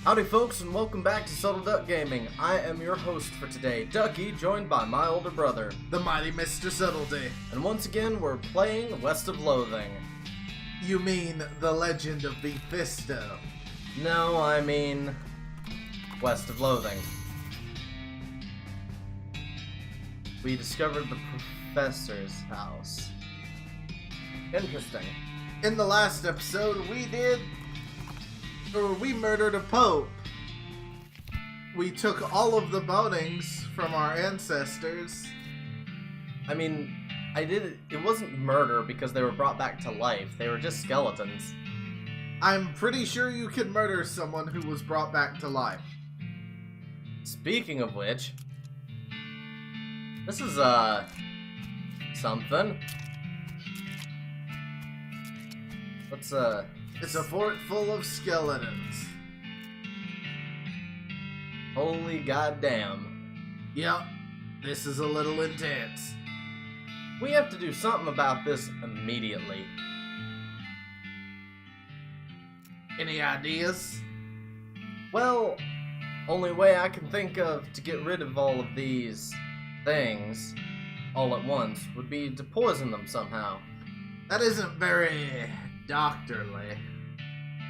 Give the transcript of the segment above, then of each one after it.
Howdy folks, and welcome back to Subtle Duck Gaming. I am your host for today, Ducky, joined by my older brother, the mighty Mr. Subtlety. And once again, we're playing West of Loathing. You mean The Legend of Mephisto? No, I mean West of Loathing. We discovered the professor's house. Interesting. In the last episode, we murdered a pope. We took all of the bonings from our ancestors. I mean, it wasn't murder because they were brought back to life. They were just skeletons. I'm pretty sure you could murder someone who was brought back to life. Speaking of which, this is, something. Let's, It's a fort full of skeletons. Holy goddamn. Yep, this is a little intense. We have to do something about this immediately. Any ideas? Well, only way I can think of to get rid of all of these things all at once would be to poison them somehow. That isn't very doctorly.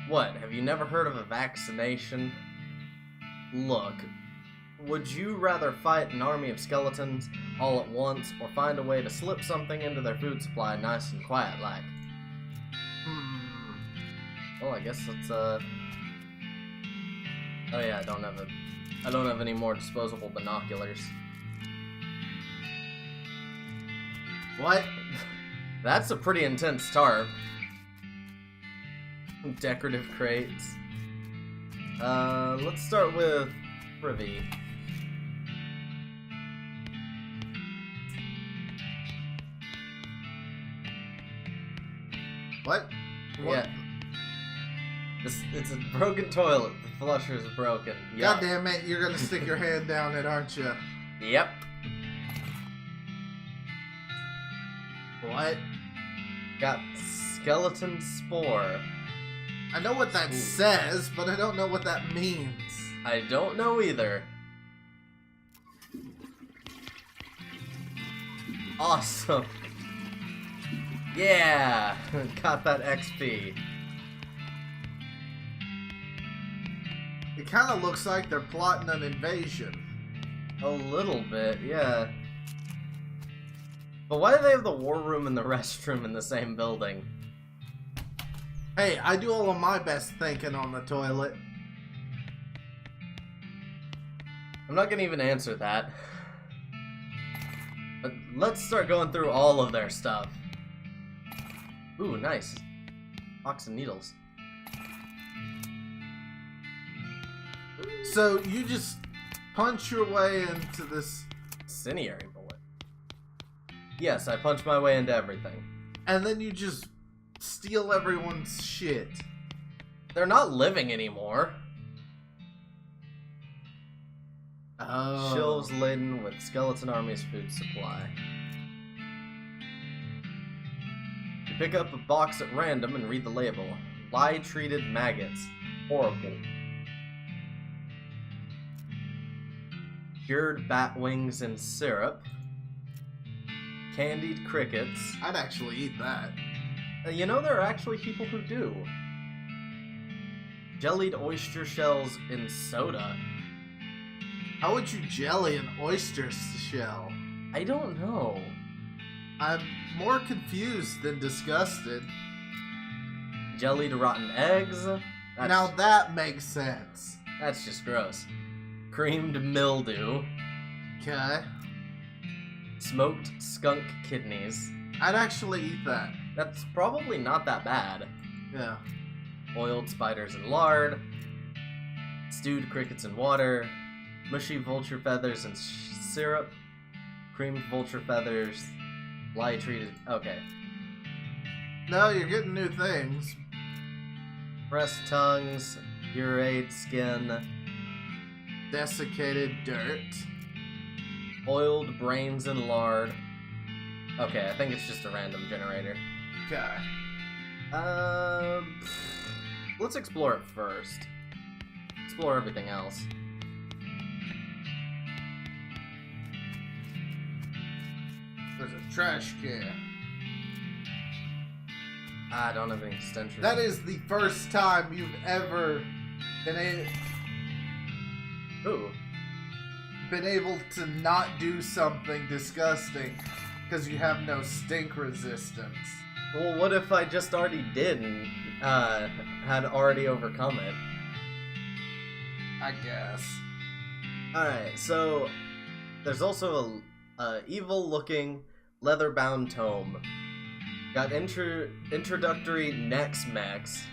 What, have you never heard of a vaccination? Look, would you rather fight an army of skeletons all at once, or find a way to slip something into their food supply nice and quiet like? Well, I guess let's, oh yeah, I don't have any more disposable binoculars. What? That's a pretty intense tarp. Decorative crates. Let's start with privy. What? Yeah. It's a broken toilet. The flusher is broken. God damn it, you're gonna stick your hand down it, aren't you? Yep. What? Got skeleton spore. I know what that says, but I don't know what that means. I don't know either. Awesome. Yeah! Got that XP. It kind of looks like they're plotting an invasion. A little bit, yeah. But why do they have the war room and the restroom in the same building? Hey, I do all of my best thinking on the toilet. I'm not gonna even answer that. But let's start going through all of their stuff. Ooh, nice. Box of needles. So, you just punch your way into this... Incendiary bullet. Yes, I punch my way into everything. And then you just steal everyone's shit. They're not living anymore. Oh. Shelves laden with skeleton army's food supply. You pick up a box at random and read the label. Lye-treated maggots. Horrible. Cured bat wings in syrup. Candied crickets. I'd actually eat that. You know, there are actually people who do. Jellied oyster shells in soda. How would you jelly an oyster shell? I don't know. I'm more confused than disgusted. Jellied rotten eggs. Now that makes sense. That's just gross. Creamed mildew. Okay. Smoked skunk kidneys. I'd actually eat that. That's probably not that bad. Yeah. Boiled spiders in lard. Stewed crickets in water. Mushy vulture feathers in syrup. Creamed vulture feathers. Lye treated. Okay. No, you're getting new things. Breast tongues. Pureed skin. Desiccated dirt. Oiled brains in lard. Okay, I think it's just a random generator. Okay. Let's explore it first. It's explore everything else. There's a trash can. I don't have any stench. That is the first time you've ever been able to not do something disgusting because you have no stink resistance. Well, what if I just already did and had already overcome it? I guess. Alright, so there's also a evil-looking, leather-bound tome. Got introductory Nex-Mex.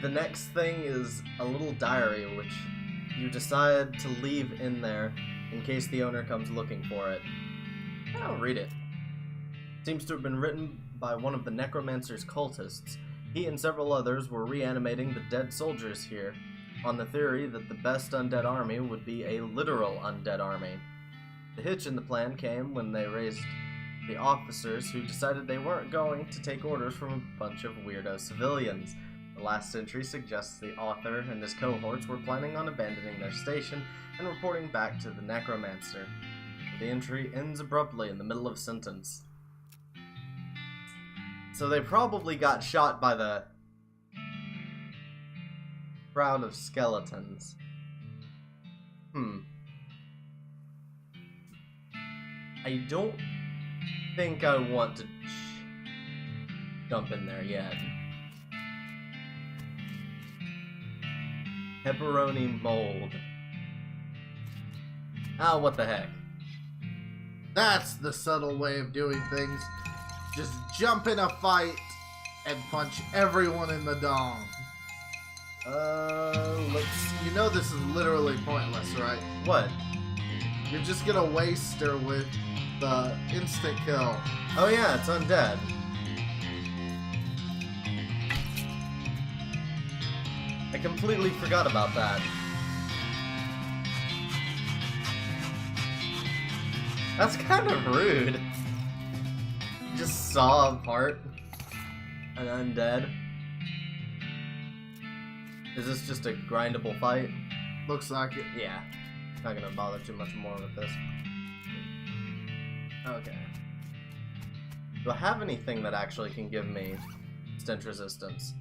The next thing is a little diary, which you decide to leave in there in case the owner comes looking for it. I'll read it. Seems to have been written by one of the necromancer's cultists. He and several others were reanimating the dead soldiers here, on the theory that the best undead army would be a literal undead army. The hitch in the plan came when they raised the officers who decided they weren't going to take orders from a bunch of weirdo civilians. The last entry suggests the author and his cohorts were planning on abandoning their station and reporting back to the necromancer. The entry ends abruptly in the middle of a sentence. So they probably got shot by the crowd of skeletons. I don't think I want to jump in there yet. Pepperoni mold. Ah, what the heck. That's the subtle way of doing things. Just jump in a fight and punch everyone in the dong. Let's see. You know this is literally pointless, right? What? You're just gonna waste her with the instant kill. Oh yeah, it's undead. I completely forgot about that. That's kind of rude. Just saw apart an undead. Is this just a grindable fight? Looks like it. Yeah. Not gonna bother too much more with this. Okay. Do I have anything that actually can give me stench resistance?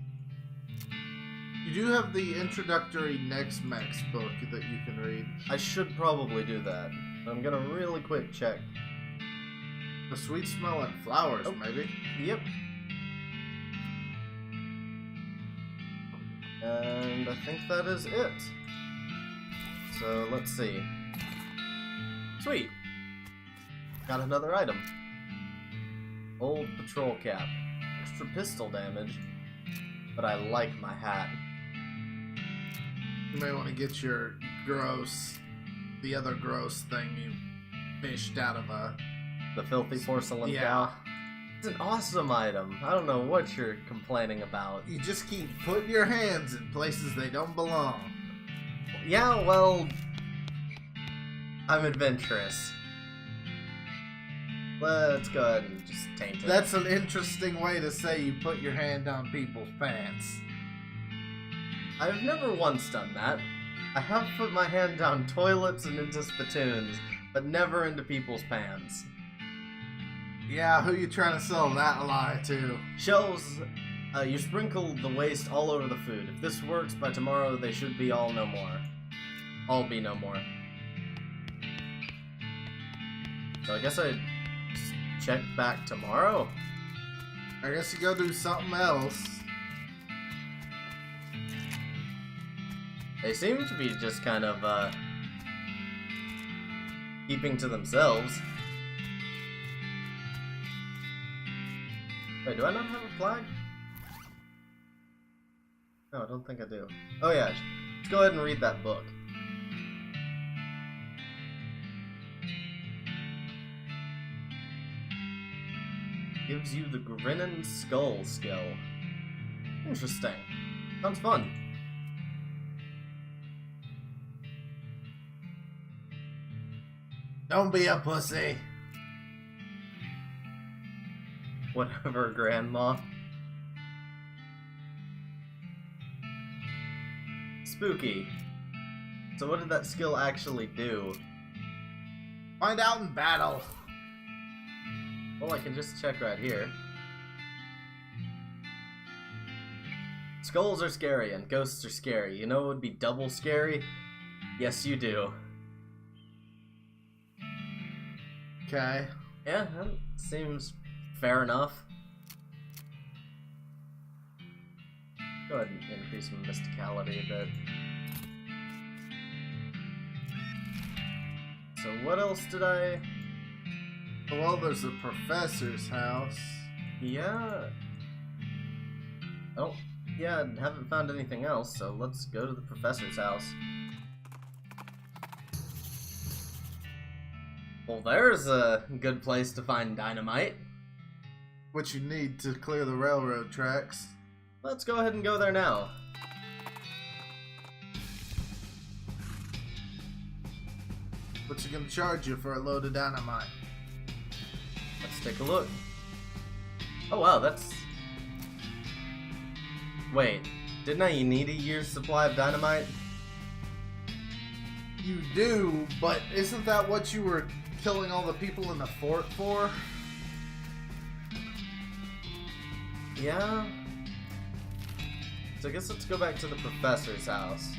You do have the introductory Nex-Mex book that you can read. I should probably do that. I'm gonna really quick check. The sweet smelling flowers, maybe? Yep. And I think that is it. So let's see. Sweet. Got another item. Old patrol cap. Extra pistol damage. But I like my hat. You may want to get your the other gross thing you fished out of the filthy porcelain cow. It's an awesome item. I don't know what you're complaining about. You just keep putting your hands in places they don't belong. Yeah, well, I'm adventurous. Let's go ahead and just taint it. That's an interesting way to say you put your hand on people's pants. I've never once done that. I have put my hand down toilets and into spittoons, but never into people's pants. Yeah, who you trying to sell that lie to? Shells, you sprinkle the waste all over the food. If this works, by tomorrow they should be all no more. All be no more. So I guess I just check back tomorrow? I guess you go do something else. They seem to be just kind of, keeping to themselves. Wait, do I not have a flag? No, I don't think I do. Oh yeah, let's go ahead and read that book. Gives you the Grinning Skull skill. Interesting. Sounds fun. Don't be a pussy. Whatever, Grandma. Spooky. So what did that skill actually do? Find out in battle. Well, I can just check right here. Skulls are scary and ghosts are scary. You know what would be double scary? Yes, you do. Okay. Yeah, that seems fair enough. Go ahead and increase my mysticality a bit. So what else did I... Well, there's the professor's house. Yeah... Oh, yeah, I haven't found anything else, so let's go to the professor's house. Well, there's a good place to find dynamite. Which you need to clear the railroad tracks. Let's go ahead and go there now. What's he gonna charge you for a load of dynamite? Let's take a look. Oh wow, that's... Wait, didn't I need a year's supply of dynamite? You do, but isn't that what you were killing all the people in the fort for? Yeah. So I guess let's go back to the professor's house.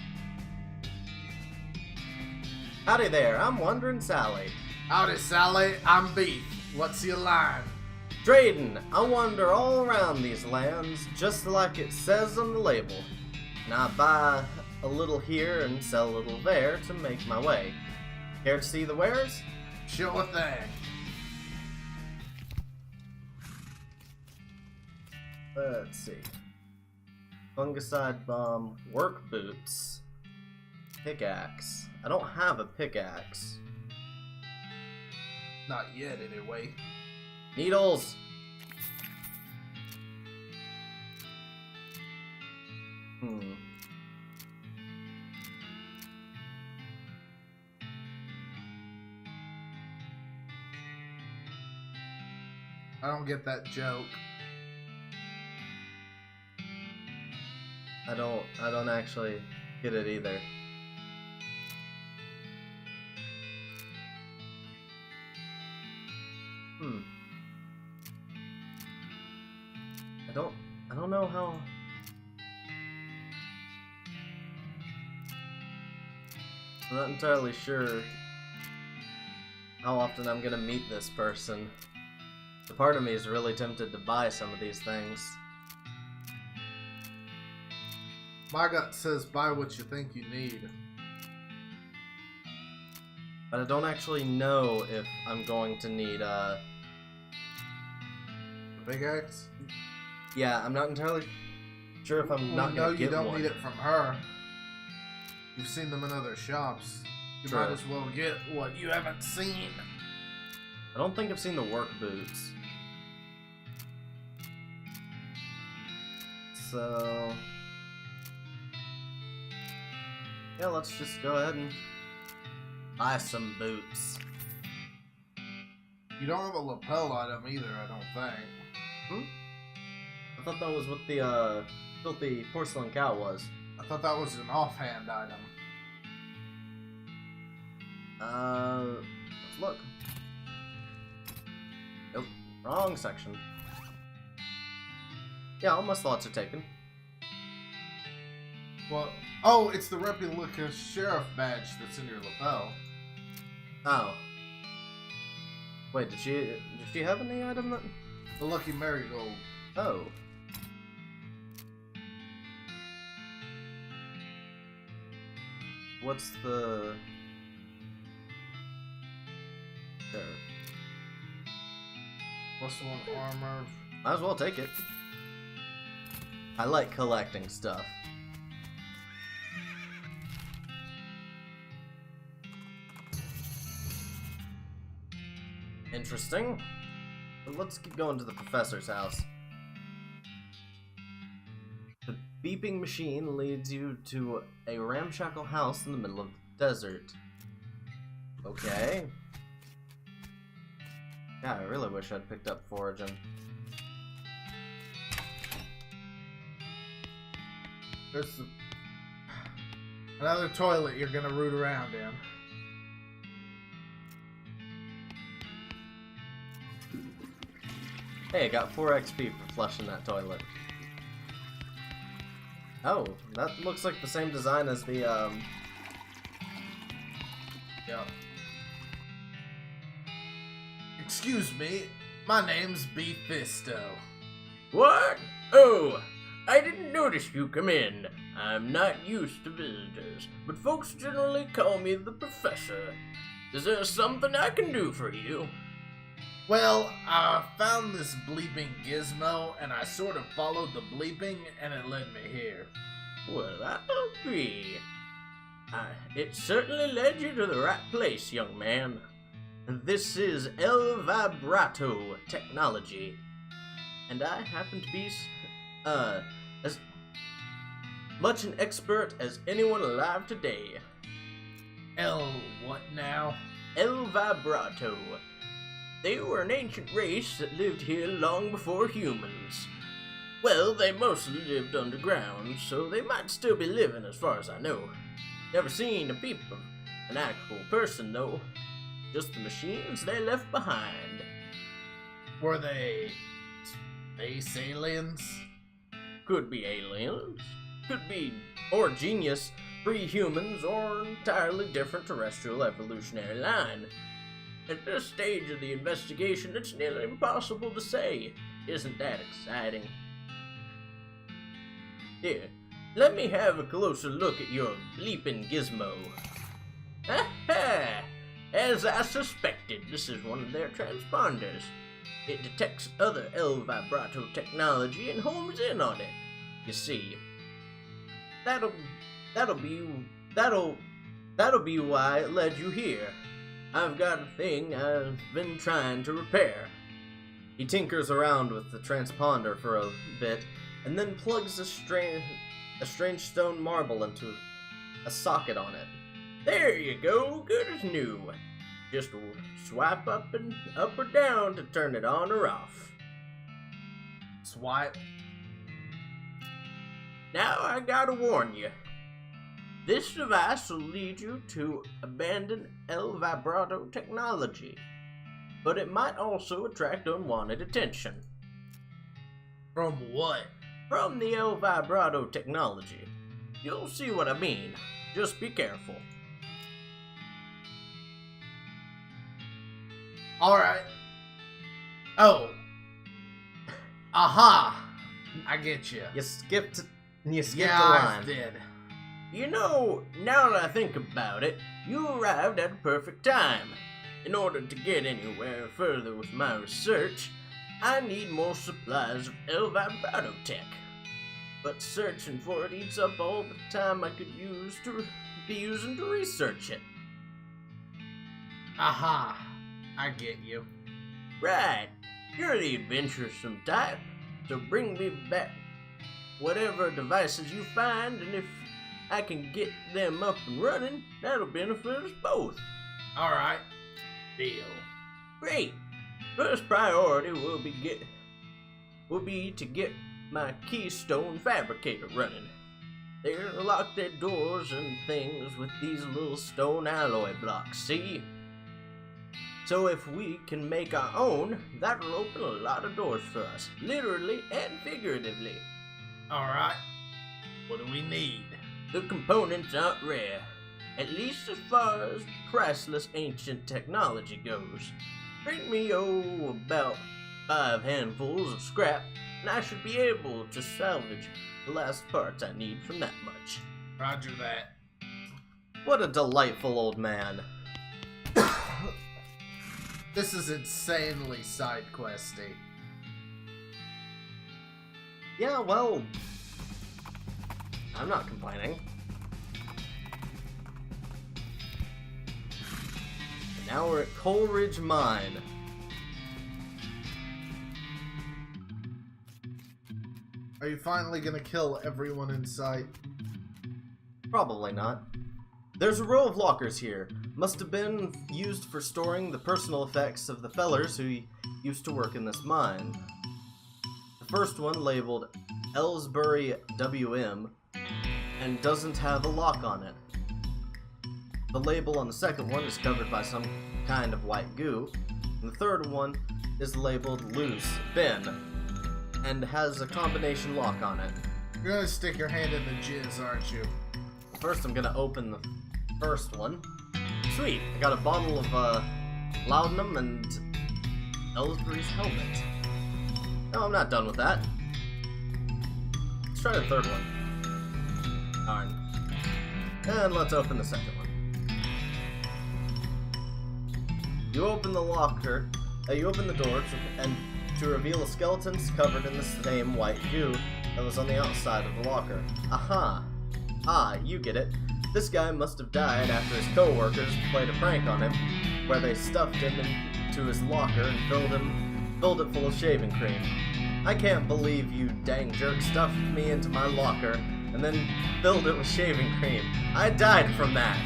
Howdy there, I'm Wondering Sally. Howdy, Sally. I'm Beef. What's your line? Trading, I wander all around these lands, just like it says on the label. And I buy a little here and sell a little there to make my way. Care to see the wares? Sure thing. Let's see. Fungicide bomb, work boots, pickaxe. I don't have a pickaxe. Not yet, anyway. Needles! I don't get that joke. I don't actually get it either. I don't know how... I'm not entirely sure how often I'm gonna meet this person. The part of me is really tempted to buy some of these things. My gut says buy what you think you need. But I don't actually know if I'm going to need Big X? Yeah, I'm not entirely sure if I'm not no, gonna get you don't one. need it from her. You've seen them in other shops. You True. might as well get what you haven't seen. I don't think I've seen the work boots. So... yeah, let's just go ahead and buy some boots. You don't have a lapel item either, I don't think. I thought that was what the filthy porcelain cow was. I thought that was an offhand item. Let's look. Nope, wrong section. Yeah, all my slots are taken. Well, oh, it's the replica sheriff badge that's in your lapel. Oh. Wait, did she have any item that... The lucky marigold. Oh. What's the... There. +1 armor. Might as well take it. I like collecting stuff. Interesting. But let's keep going to the professor's house. The beeping machine leads you to a ramshackle house in the middle of the desert. Okay. Yeah, I really wish I'd picked up foraging. There's the... Another toilet you're gonna root around in. Hey, I got 4 XP for flushing that toilet. Oh, that looks like the same design as the, Yep. Excuse me, my name's Beefisto. What? Oh, I didn't notice you come in. I'm not used to visitors, but folks generally call me the Professor. Is there something I can do for you? Well, I found this bleeping gizmo, and I sort of followed the bleeping, and it led me here. Well, I'll agree. It certainly led you to the right place, young man. This is El Vibrato technology, and I happen to be as much an expert as anyone alive today. El what now? El Vibrato. They were an ancient race that lived here long before humans. Well, they mostly lived underground, so they might still be living as far as I know. Never seen a peep of an actual person, though. Just the machines they left behind. Were they space aliens? Could be aliens. Could be or genius, pre-humans, or entirely different terrestrial evolutionary line. At this stage of the investigation, it's nearly impossible to say. Isn't that exciting? Here, let me have a closer look at your bleeping gizmo. Aha! As I suspected, this is one of their transponders. It detects other El Vibrato technology and homes in on it. You see, that'll be why it led you here. I've got a thing I've been trying to repair. He tinkers around with the transponder for a bit, and then plugs a strange stone marble into a socket on it. There you go, good as new. Just swipe up or down to turn it on or off. Swipe. Now I gotta warn you. This device will lead you to abandon El Vibrato technology, but it might also attract unwanted attention. From what? From the El Vibrato technology. You'll see what I mean. Just be careful. Alright. Oh. Aha! I get you. You skipped the Yeah, line. I did. You know, now that I think about it, you arrived at a perfect time. In order to get anywhere further with my research, I need more supplies of El Vibrato tech. But searching for it eats up all the time I could be using to research it. Aha! I get you. Right, you're the adventuresome type, so bring me back whatever devices you find, and if I can get them up and running, that'll benefit us both. Alright. Deal. Great. First priority will be to get my keystone fabricator running. They lock their doors and things with these little stone alloy blocks, see? So if we can make our own, that'll open a lot of doors for us, literally and figuratively. Alright. What do we need? The components aren't rare, at least as far as priceless ancient technology goes. Bring me, about 5 handfuls of scrap, and I should be able to salvage the last parts I need from that much. Roger that. What a delightful old man. This is insanely side questy. Yeah, well, I'm not complaining. And now we're at Coleridge Mine. Are you finally gonna kill everyone in sight? Probably not. There's a row of lockers here. Must have been used for storing the personal effects of the fellers who used to work in this mine. The first one labeled Ellsbury WM and doesn't have a lock on it. The label on the second one is covered by some kind of white goo. And the third one is labeled loose bin and has a combination lock on it. You're gonna stick your hand in the jizz, aren't you? First, I'm gonna open the first one. Sweet, I got a bottle of laudanum and Ellsbury's helmet. No, I'm not done with that. Let's try the third one. Alright. And let's open the second one. You open the locker, you open the door to reveal a skeleton covered in the same white goo that was on the outside of the locker. Aha! Ah, you get it. This guy must have died after his co-workers played a prank on him, where they stuffed him into his locker and filled it full of shaving cream. I can't believe you dang jerk stuffed me into my locker and then filled it with shaving cream. I died from that,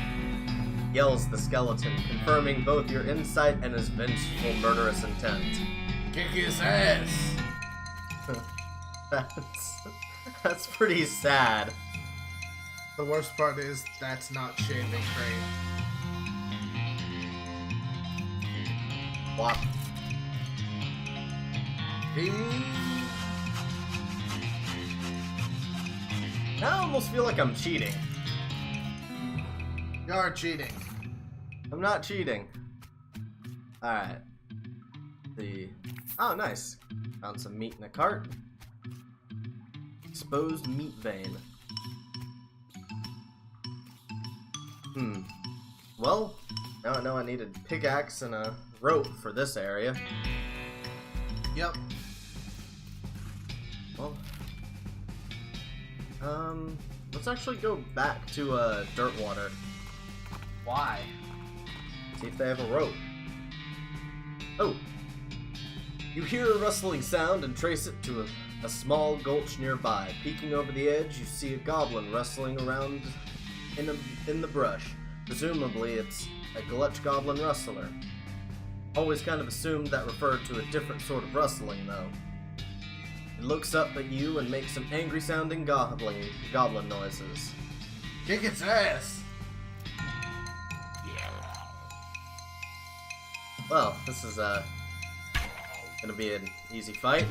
yells the skeleton, confirming both your insight and his vengeful murderous intent. Kick his ass! That's pretty sad. The worst part is, that's not shaving cream. What? Now I almost feel like I'm cheating. You are cheating. I'm not cheating. Alright. Oh, nice. Found some meat in a cart. Exposed meat vein. Well, now I know I need a pickaxe and a rope for this area. Yep. Well, let's actually go back to Dirtwater. Why? See if they have a rope. Oh! You hear a rustling sound and trace it to a small gulch nearby. Peeking over the edge, you see a goblin rustling around in the brush. Presumably, it's a glutch goblin rustler. Always kind of assumed that referred to a different sort of rustling, though. It looks up at you and makes some angry-sounding goblin noises. Kick its ass! Well, this is gonna be an easy fight.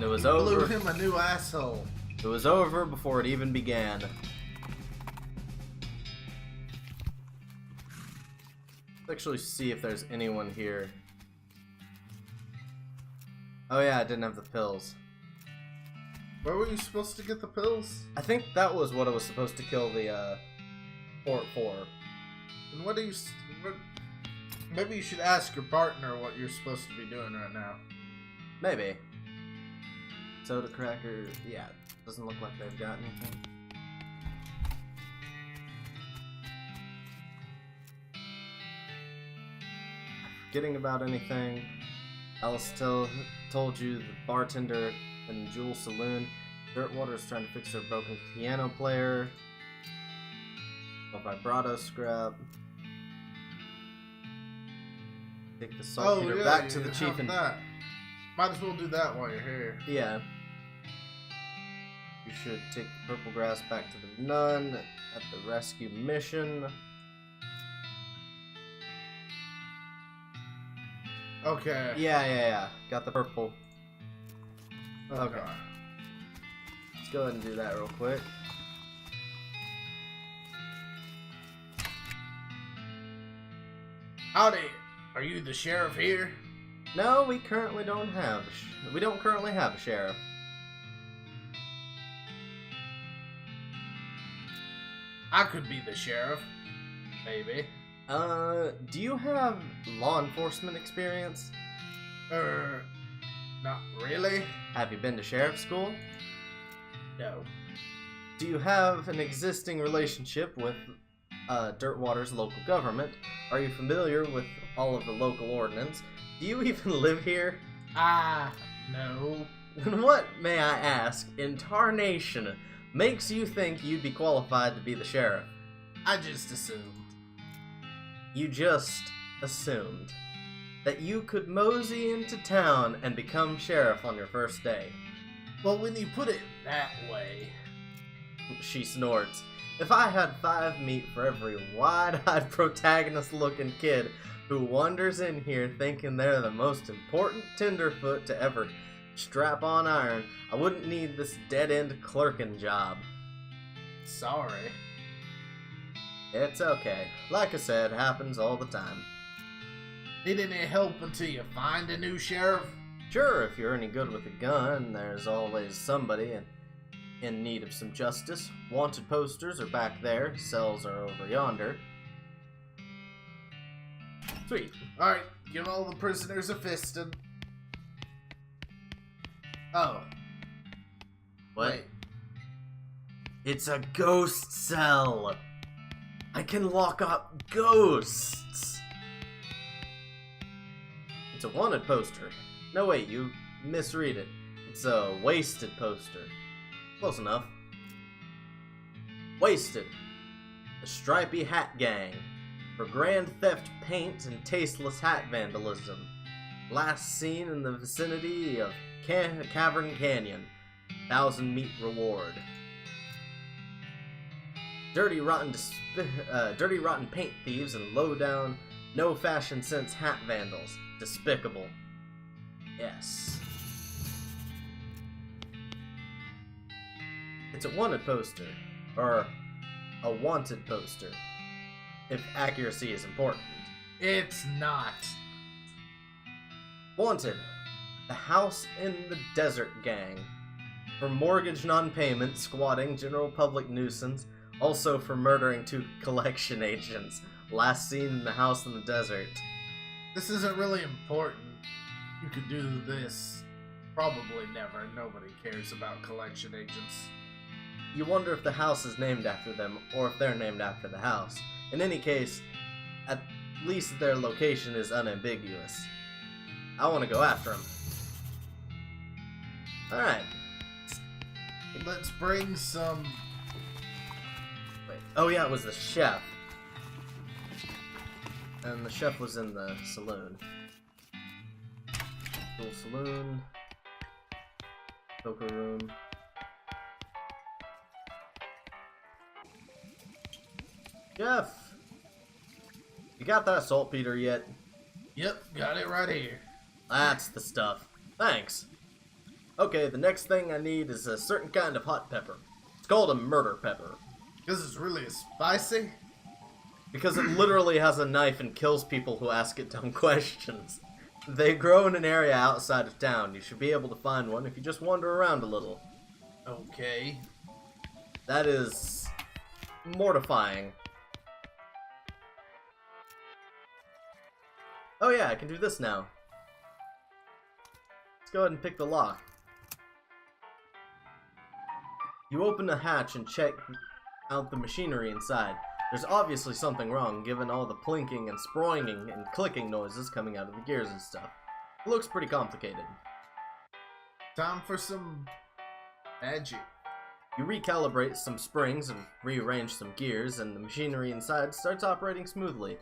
It was over. Blew him a new asshole. It was over before it even began. Let's actually see if there's anyone here. Oh yeah, I didn't have the pills. Where were you supposed to get the pills? I think that was what I was supposed to kill the fort for. And what do you... Maybe you should ask your partner what you're supposed to be doing right now. Maybe. Soda cracker, yeah, doesn't look like they've got anything. Forgetting about anything. Alice told you the bartender in the Jewel Saloon. Dirtwater is trying to fix their broken piano player. A vibrato scrap. Take the saltpeter back to the chief and that. Might as well do that while you're here. yeah. You should take the purple grass back to the nun at the rescue mission. Okay. Yeah. Got the purple. Okay. Let's go ahead and do that real quick. Howdy. Are you the sheriff here? No, we currently don't have. We don't currently have a sheriff. I could be the sheriff. Maybe. Do you have law enforcement experience? Not really. Have you been to sheriff school? No. Do you have an existing relationship with Dirtwater's local government? Are you familiar with all of the local ordinance? Do you even live here? No. And what, may I ask, in tarnation makes you think you'd be qualified to be the sheriff? I just assumed. You just assumed that you could mosey into town and become sheriff on your first day. Well, when you put it that way... She snorts. If I had 5 meat for every wide-eyed protagonist-looking kid who wanders in here thinking they're the most important tenderfoot to ever strap on iron, I wouldn't need this dead-end clerking job. Sorry. It's okay. Like I said, happens all the time. Need any help until you find a new sheriff? Sure, if you're any good with a gun, there's always somebody in need of some justice. Wanted posters are back there, cells are over yonder. Sweet. Alright, give all the prisoners a fisting. Oh. What? Wait. It's a ghost cell! I can lock up ghosts! It's a wanted poster. No, wait, you misread it. It's a wasted poster. Close enough. Wasted. The Stripy Hat Gang. For grand theft paint and tasteless hat vandalism. Last seen in the vicinity of Cavern Canyon. 1,000 meat reward. Dirty rotten paint thieves and low-down, no-fashion sense hat vandals. Despicable. Yes. It's a wanted poster. Or a wanted poster. If accuracy is important. It's not. Wanted. The House in the Desert Gang. For mortgage non-payment, squatting, general public nuisance. Also for murdering 2 collection agents. Last seen in the house in the desert. This isn't really important. You could do this. Probably never. Nobody cares about collection agents. You wonder if the house is named after them, or if they're named after the house. In any case, at least their location is unambiguous. I want to go after them. Alright. Let's bring some... Wait. Oh yeah, it was the chef. And the chef was in the saloon. Little saloon. Poker room. Chef! You got that saltpeter yet? Yep, got it right here. That's the stuff. Thanks. Okay, the next thing I need is a certain kind of hot pepper. It's called a murder pepper. Because it's really spicy? Because it literally has a knife and kills people who ask it dumb questions. They grow in an area outside of town. You should be able to find one if you just wander around a little. Okay. That is mortifying. Oh yeah, I can do this now. Let's go ahead and pick the lock. You open the hatch and check out the machinery inside. There's obviously something wrong, given all the plinking and sproinging and clicking noises coming out of the gears and stuff. It looks pretty complicated. Time for some magic. You recalibrate some springs and rearrange some gears, and the machinery inside starts operating smoothly.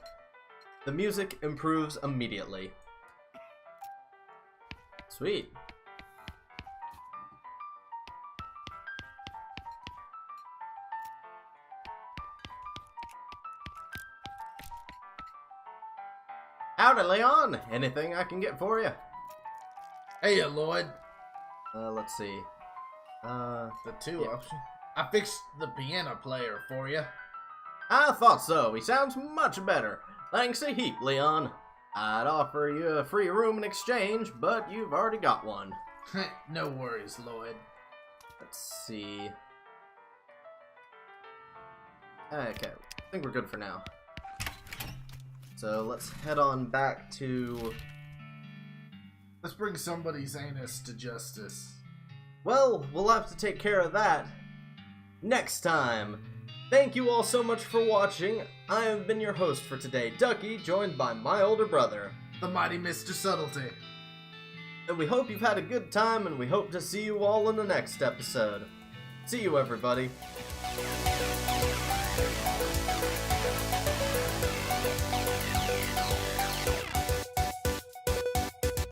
The music improves immediately. Sweet. Howdy, Leon! Anything I can get for you? Hey, Lloyd. Let's see. The 2 yeah. option. I fixed the piano player for you. I thought so. He sounds much better. Thanks a heap, Leon. I'd offer you a free room in exchange, but you've already got one. No worries, Lloyd. Let's see. Okay, I think we're good for now. So let's head on back to... Let's bring somebody's anus to justice. Well, we'll have to take care of that next time. Thank you all so much for watching. I have been your host for today, Ducky, joined by my older brother, the mighty Mr. Subtlety. And we hope you've had a good time, and we hope to see you all in the next episode. See you, everybody.